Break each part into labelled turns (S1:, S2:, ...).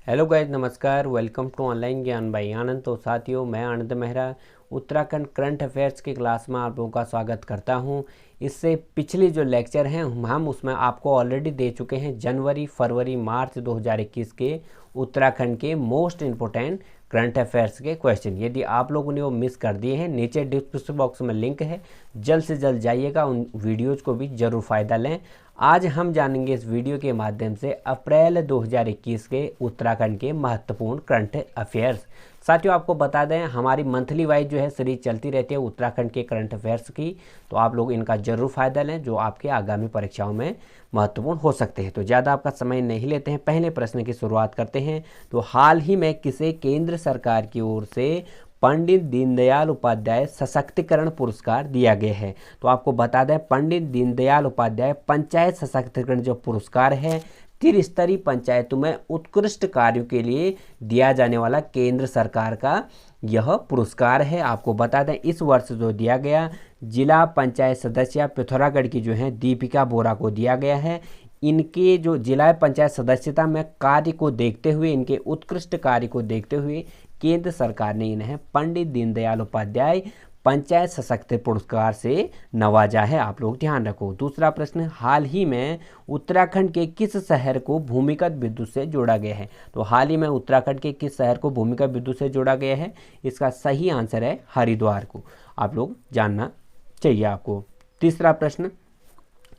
S1: Hello guys, नमस्कार। Welcome to online ज्ञान by आनंद। तो साथियों, मैं आनंद मेहरा उत्तराखंड करंट अफेयर्स की क्लास में आप लोगों का स्वागत करता हूं। इससे पिछली जो लेक्चर हैं हम उसमें आपको ऑलरेडी दे चुके हैं जनवरी, फरवरी, मार्च 2021 के उत्तराखंड के मोस्ट इम्पोर्टेंट करंट अफेयर्स के क्वेश्चन। यदि आप लोगों ने वो मिस कर दिए हैं, नीचे डिस्क्रिप्शन बॉक्स में लिंक है, जल्द से जल्द जाइएगा, उन वीडियोज़ को भी ज़रूर फ़ायदा लें। आज हम जानेंगे इस वीडियो के माध्यम से अप्रैल 2021 के उत्तराखंड के महत्वपूर्ण करंट अफेयर्स। साथियों, आपको बता दें हमारी मंथली वाइज जो है सीरीज चलती रहती है उत्तराखंड के करंट अफेयर्स की, तो आप लोग इनका जरूर फ़ायदा लें जो आपके आगामी परीक्षाओं में महत्वपूर्ण हो सकते हैं। तो ज़्यादा आपका समय नहीं लेते हैं, पहले प्रश्न की शुरुआत करते हैं। तो हाल ही में किसे केंद्र सरकार की ओर से पंडित दीनदयाल उपाध्याय सशक्तिकरण पुरस्कार दिया गया है? तो आपको बता दें पंडित दीनदयाल उपाध्याय पंचायत सशक्तिकरण जो पुरस्कार है त्रिस्तरीय पंचायतों में उत्कृष्ट कार्यों के लिए दिया जाने वाला केंद्र सरकार का यह पुरस्कार है। आपको बता दें इस वर्ष जो दिया गया जिला पंचायत सदस्य पिथौरागढ़ की जो है दीपिका बोरा को दिया गया है। इनके जो जिला पंचायत सदस्यता में कार्य को देखते हुए, इनके उत्कृष्ट कार्य को देखते हुए केंद्र सरकार ने इन्हें पंडित दीनदयाल उपाध्याय पंचायत सशक्तिकरण पुरस्कार से नवाजा है। आप लोग ध्यान रखो। दूसरा प्रश्न, हाल ही में उत्तराखंड के किस शहर को भूमिगत विद्युत से जोड़ा गया है? तो हाल ही में उत्तराखंड के किस शहर को भूमिगत विद्युत से जोड़ा गया है? इसका सही आंसर है हरिद्वार को। आप लोग जानना चाहिए आपको। तीसरा प्रश्न,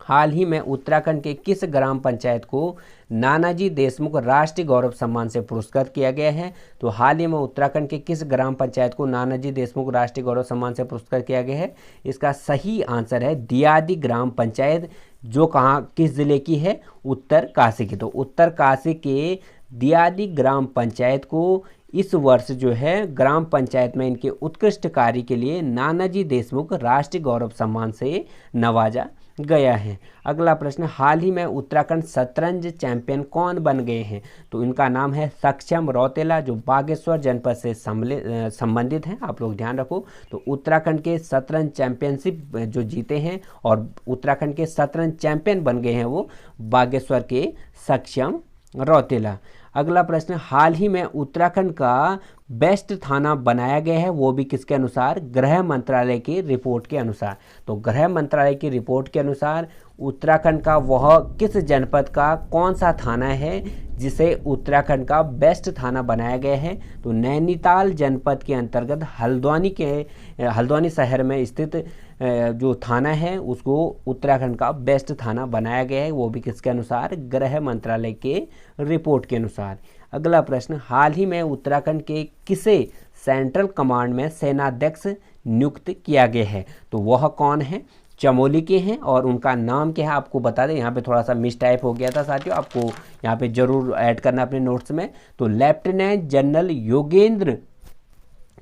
S1: हाल ही में उत्तराखंड के किस ग्राम पंचायत को नानाजी देशमुख राष्ट्रीय गौरव सम्मान से पुरस्कृत किया गया है? तो हाल ही में उत्तराखंड के किस ग्राम पंचायत को नानाजी देशमुख राष्ट्रीय गौरव सम्मान से पुरस्कृत किया गया है? इसका सही आंसर है दियादी ग्राम पंचायत, जो कहाँ किस जिले की है? उत्तरकाशी की। तो उत्तरकाशी के दियादी ग्राम पंचायत को इस वर्ष जो है ग्राम पंचायत में इनके उत्कृष्ट कार्य के लिए नानाजी देशमुख राष्ट्रीय गौरव सम्मान से नवाजा गया है। अगला प्रश्न, हाल ही में उत्तराखंड शतरंज चैंपियन कौन बन गए हैं? तो इनका नाम है सक्षम रौतेला, जो बागेश्वर जनपद से संबंधित हैं। आप लोग ध्यान रखो। तो उत्तराखंड के शतरंज चैंपियनशिप जो जीते हैं और उत्तराखंड के शतरंज चैंपियन बन गए हैं वो बागेश्वर के सक्षम रौतेला। अगला प्रश्न, हाल ही में उत्तराखंड का बेस्ट थाना बनाया गया है, वो भी किसके अनुसार? गृह मंत्रालय की रिपोर्ट के अनुसार। तो गृह मंत्रालय की रिपोर्ट के अनुसार उत्तराखंड का वह किस जनपद का कौन सा थाना है जिसे उत्तराखंड का बेस्ट थाना बनाया गया है? तो नैनीताल जनपद के अंतर्गत हल्द्वानी शहर में स्थित जो थाना है उसको उत्तराखंड का बेस्ट थाना बनाया गया है, वो भी किसके अनुसार? गृह मंत्रालय के रिपोर्ट के अनुसार। अगला प्रश्न, हाल ही में उत्तराखंड के किसे सेंट्रल कमांड में सेनाध्यक्ष नियुक्त किया गया है? तो वह कौन है? चमोली के हैं और उनका नाम क्या है आपको बता दें। यहाँ पे थोड़ा सा मिस टाइप हो गया था साथियों, आपको यहाँ पे जरूर ऐड करना अपने नोट्स में। तो लेफ्टिनेंट जनरल योगेंद्र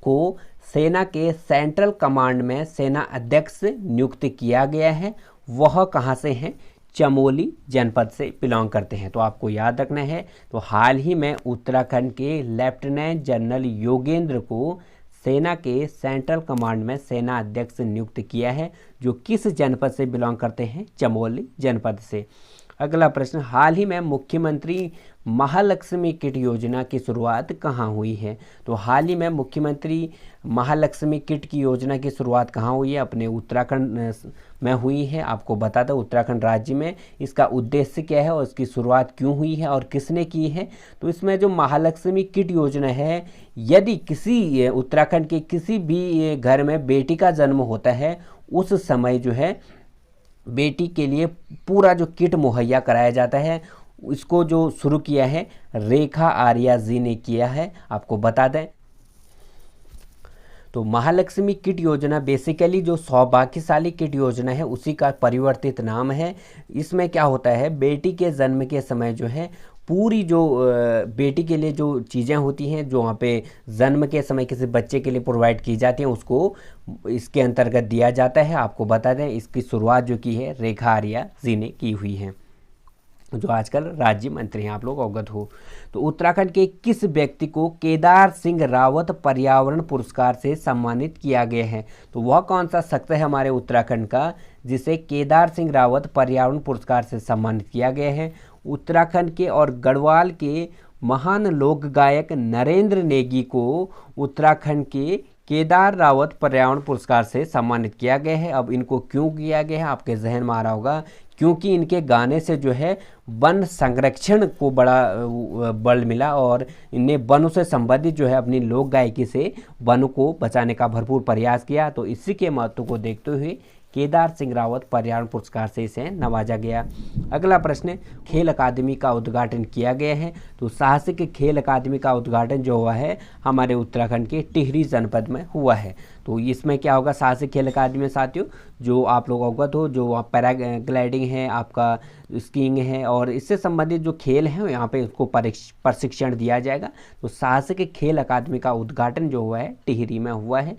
S1: को सेना के सेंट्रल कमांड में सेना अध्यक्ष नियुक्त किया गया है। वह कहाँ से हैं? चमोली जनपद से बिलोंग करते हैं। तो आपको याद रखना है। तो हाल ही में उत्तराखंड के लेफ्टिनेंट जनरल योगेंद्र को सेना के सेंट्रल कमांड में सेना अध्यक्ष नियुक्त किया है, जो किस जनपद से बिलोंग करते हैं? चमोली जनपद से। अगला प्रश्न, हाल ही में मुख्यमंत्री महालक्ष्मी किट योजना की शुरुआत कहाँ हुई है? तो हाल ही में मुख्यमंत्री महालक्ष्मी किट की योजना की शुरुआत कहाँ हुई है? अपने उत्तराखंड में हुई है। आपको बता दें उत्तराखंड राज्य में इसका उद्देश्य क्या है और इसकी शुरुआत क्यों हुई है और किसने की है? तो इसमें जो महालक्ष्मी किट योजना है, यदि किसी उत्तराखंड के किसी भी घर में बेटी का जन्म होता है उस समय जो है बेटी के लिए पूरा जो किट मुहैया कराया जाता है, इसको जो शुरू किया है रेखा आर्या जी ने किया है। आपको बता दें तो महालक्ष्मी किट योजना बेसिकली जो सौभाग्यशाली किट योजना है उसी का परिवर्तित नाम है। इसमें क्या होता है, बेटी के जन्म के समय जो है पूरी जो बेटी के लिए जो चीज़ें होती हैं जो वहाँ पे जन्म के समय किसी बच्चे के लिए प्रोवाइड की जाती हैं उसको इसके अंतर्गत दिया जाता है। आपको बता दें इसकी शुरुआत जो की है रेखा आर्या जी ने की हुई है, जो आजकल राज्य मंत्री हैं। आप लोग अवगत हो। तो उत्तराखंड के किस व्यक्ति को केदार सिंह रावत पर्यावरण पुरस्कार से सम्मानित किया गया है? तो वह कौन सा शख्स है हमारे उत्तराखंड का जिसे केदार सिंह रावत पर्यावरण पुरस्कार से सम्मानित किया गया है? उत्तराखंड के और गढ़वाल के महान लोक गायक नरेंद्र नेगी को उत्तराखंड के केदार रावत पर्यावरण पुरस्कार से सम्मानित किया गया है। अब इनको क्यों किया गया है आपके जहन में आ रहा होगा, क्योंकि इनके गाने से जो है वन संरक्षण को बड़ा बल मिला और इनने वनों से संबंधित जो है अपनी लोक गायकी से वनों को बचाने का भरपूर प्रयास किया। तो इसी के महत्व को देखते हुए केदार सिंह रावत पर्यावरण पुरस्कार से इसे नवाजा गया। अगला प्रश्न, खेल अकादमी का उद्घाटन किया गया है। तो साहसिक खेल अकादमी का उद्घाटन जो हुआ है हमारे उत्तराखंड के टिहरी जनपद में हुआ है। तो इसमें क्या होगा, साहसिक खेल अकादमी में साथियों जो आप लोग अवगत हो, जो वहाँ पैराग्लाइडिंग है, आपका स्कीइंग है और इससे संबंधित जो खेल हैं यहाँ पे उसको प्रशिक्षण दिया जाएगा। तो साहसिक खेल अकादमी का उद्घाटन जो हुआ है टिहरी में हुआ है।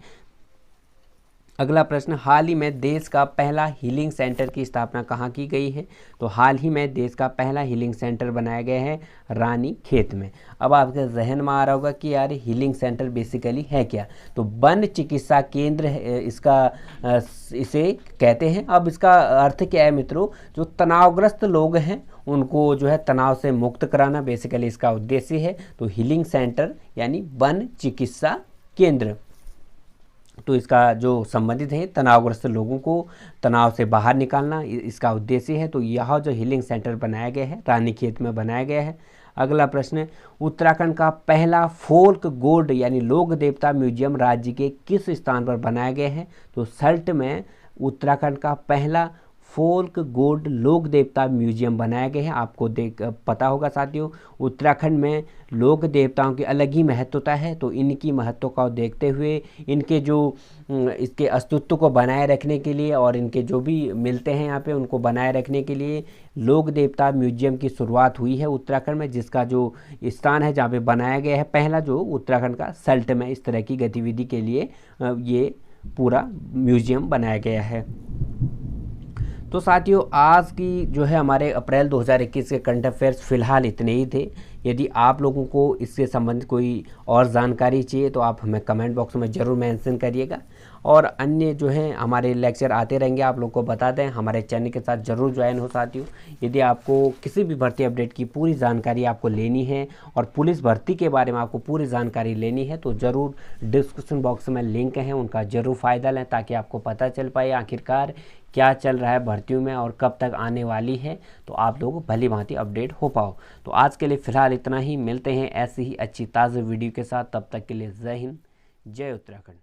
S1: अगला प्रश्न, हाल ही में देश का पहला हीलिंग सेंटर की स्थापना कहाँ की गई है। तो हाल ही में देश का पहला हीलिंग सेंटर बनाया गया है रानी खेत में। अब आपके जहन में आ रहा होगा कि यार हीलिंग सेंटर बेसिकली है क्या। तो वन चिकित्सा केंद्र इसे कहते हैं। अब इसका अर्थ क्या है मित्रों, जो तनावग्रस्त लोग हैं उनको जो है तनाव से मुक्त कराना बेसिकली इसका उद्देश्य है। तो हीलिंग सेंटर यानी वन चिकित्सा केंद्र, तो इसका जो संबंधित है तनावग्रस्त लोगों को तनाव से बाहर निकालना इसका उद्देश्य है। तो यह जो हीलिंग सेंटर बनाया गया है रानीखेत में बनाया गया है। अगला प्रश्न, उत्तराखंड का पहला फोल्क गोल्ड यानी लोक देवता म्यूजियम राज्य के किस स्थान पर बनाया गया है। तो सल्ट में उत्तराखंड का पहला फोल्क गोल्ड लोक देवता म्यूजियम बनाया गया है। आपको पता होगा साथियों, उत्तराखंड में लोक देवताओं की अलग ही महत्वता है। तो इनकी महत्व को देखते हुए इनके जो इसके अस्तित्व को बनाए रखने के लिए और इनके जो भी मिलते हैं यहाँ पे उनको बनाए रखने के लिए लोक देवता म्यूजियम की शुरुआत हुई है उत्तराखंड में, जिसका जो स्थान है जहाँ पे बनाया गया है पहला जो उत्तराखंड का सल्ट में इस तरह की गतिविधि के लिए ये पूरा म्यूजियम बनाया गया है। तो साथियों आज की जो है हमारे अप्रैल 2021 के करंट अफेयर्स फ़िलहाल इतने ही थे। यदि आप लोगों को इससे संबंधित कोई और जानकारी चाहिए तो आप हमें कमेंट बॉक्स में ज़रूर मेंशन करिएगा और अन्य जो हैं हमारे लेक्चर आते रहेंगे, आप लोग को बता दें हमारे चैनल के साथ ज़रूर ज्वाइन हो साथियों। यदि आपको किसी भी भर्ती अपडेट की पूरी जानकारी आपको लेनी है और पुलिस भर्ती के बारे में आपको पूरी जानकारी लेनी है तो ज़रूर डिस्क्रिप्शन बॉक्स में लिंक हैं, उनका ज़रूर फ़ायदा लें ताकि आपको पता चल पाए आखिरकार क्या चल रहा है भर्तियों में और कब तक आने वाली है, तो आप लोग भली भांति अपडेट हो पाओ। तो आज के लिए फ़िलहाल इतना ही, मिलते हैं ऐसी ही अच्छी ताज़ा वीडियो के साथ। तब तक के लिए जय हिंद, जय उत्तराखंड।